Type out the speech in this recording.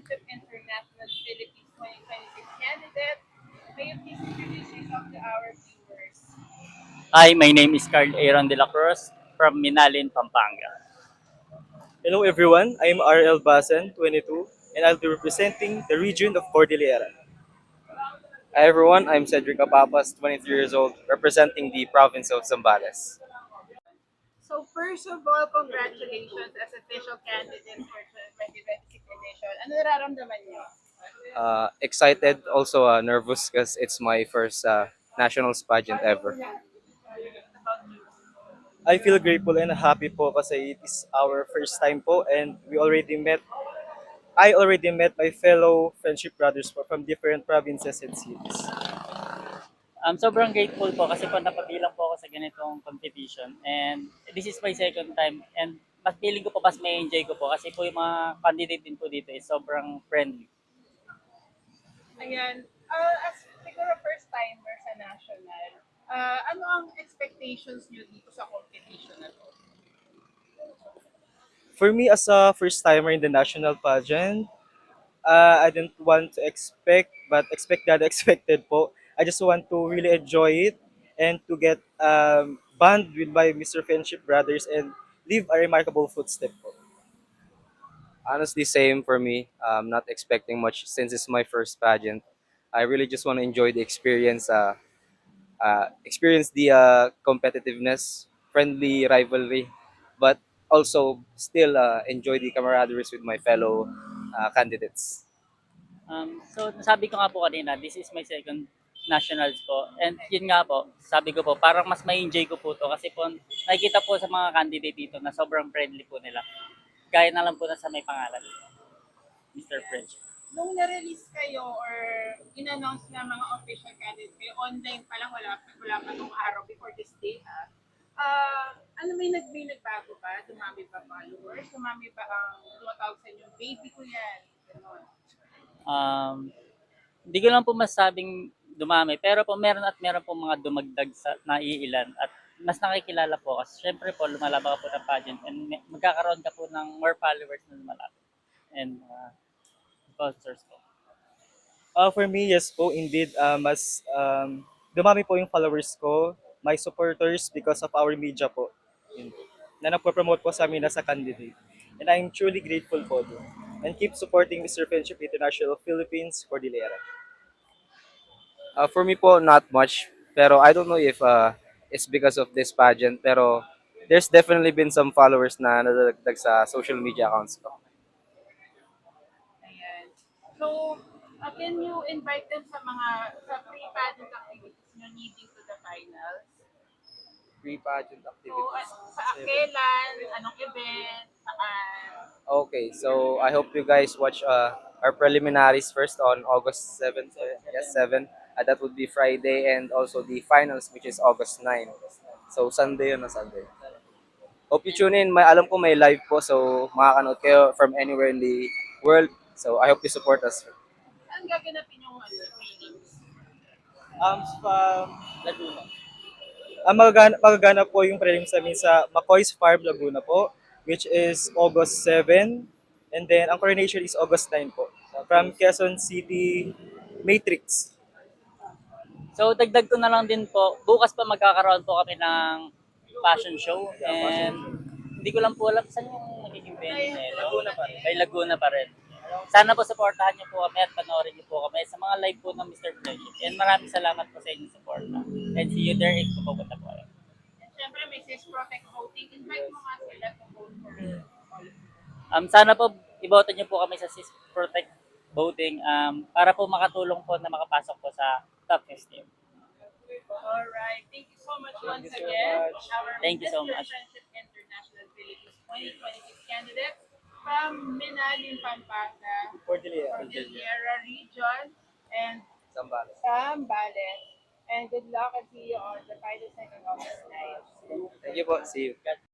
Friendship International Philippines 2026 candidate. May you please introduce yourself to our viewers? Hi, my name is Carl Aaron de la Cruz from Minalin, Pampanga. Hello everyone, I'm RL Basen, 22, and I'll be representing the region of Cordillera. Hi everyone, I'm Cedric Apapas, 23 years old, representing the province of Zambales. So first of all, congratulations as official candidate for 2026 edition. Ano nararamdaman niyo? Excited, also nervous because it's my first nationals pageant ever. About you? I feel grateful and happy po kasi it is our first time po and I already met my fellow friendship brothers po from different provinces and cities. Sobrang grateful po kasi po napabilang po ako sa ganitong competition and this is my second time and mas feeling ko po mas may enjoy ko po kasi po yung mga candidate din po dito is sobrang friendly. Ayan. As siguro first timer sa national, ano ang expectations niyo dito sa competition na to? For me as a first timer in the national pageant, I didn't want to expect but expect that expected po. I just want to really enjoy it and to get bond with my Mr. Friendship brothers and leave a remarkable footstep po. Honestly, same for me. Not expecting much since it's my first pageant. I really just want to enjoy the experience, experience the competitiveness, friendly rivalry, but also still enjoy the camaraderie with my fellow candidates. So nasabi ko nga po kanina, this is my second nationals po. And yun nga po, sabi ko po, parang mas may enjoy ko po to kasi po nakikita po sa mga candidate dito na sobrang friendly po nila. Gaya na lang po na sa may pangalan, Mr. French. Nung na-release kayo or in-announce na mga official candidate kayo, online pa lang, wala pa nung araw before this day, ha? Ano may nagbago ba? Dumami ba followers? Dumami ba ang tumatawag sa inyo, baby ko yan? Ganon. Um, Hindi ko lang po masabing dumami, pero po meron at meron po mga dumagdag sa naiilan at mas nakikilala po kasi syempre po lumalabas ka po ng pageant and magkakaroon ka po ng more followers na lumalapit and sponsors po. For me, yes po, indeed, mas dumami po yung followers ko, my supporters because of our media po. Yun po. Na nagpo-promote po sa amin as a candidate. And I'm truly grateful po doon. And keep supporting Mr. Friendship International Philippines Cordillera. For me po, not much. Pero I don't know if it's because of this pageant. Pero there's definitely been some followers na nadagdag sa social media accounts ko. Ayan. So, can you invite them sa pre-pageant activities nyo leading to the finals? Pre-pageant So, activities. sa kailan, anong event, saan? Okay, so I hope you guys watch our preliminaries first on August 7th. Yes, 7. That would be Friday and also the finals which is August 9. So Sunday yun na Sunday. Hope you tune in. May alam ko may live po so makakanood kayo from anywhere in the world. So I hope you support us. Anong gaganapin yung meetings? Sa Laguna. Magaganap po yung prelims namin sa McCoy's Farm, Laguna po, which is August 7. And then, ang coronation is August 9 po. From Quezon City, Matrix. So dagdag ko na lang din po, bukas pa magkakaroon po kami ng fashion show and hindi ko lang po alam saan yung magiging venue nila. Laguna pa rin. Ay Laguna pa rin. Sana po supportahan niyo po kami at panoorin niyo po kami sa mga live po ng Mr. Friendship. And maraming salamat po sa inyong support. And see you there if pupunta po kayo. And syempre, may Sis Protect Voting. Invite mo nga sila to vote for all. Sana po iboto niyo po kami sa Sis Protect Voting para po makatulong po na makapasok po sa top 15. Alright. Thank you so much once you so again. much. Our Thank you so Mr. much. Friendship International Philippines 2026 candidate from Minalin, Pampanga, Cordillera. Cordillera region, and Zambales. Zambales. And good luck and see you on the final second August 9. Thank you po. See you.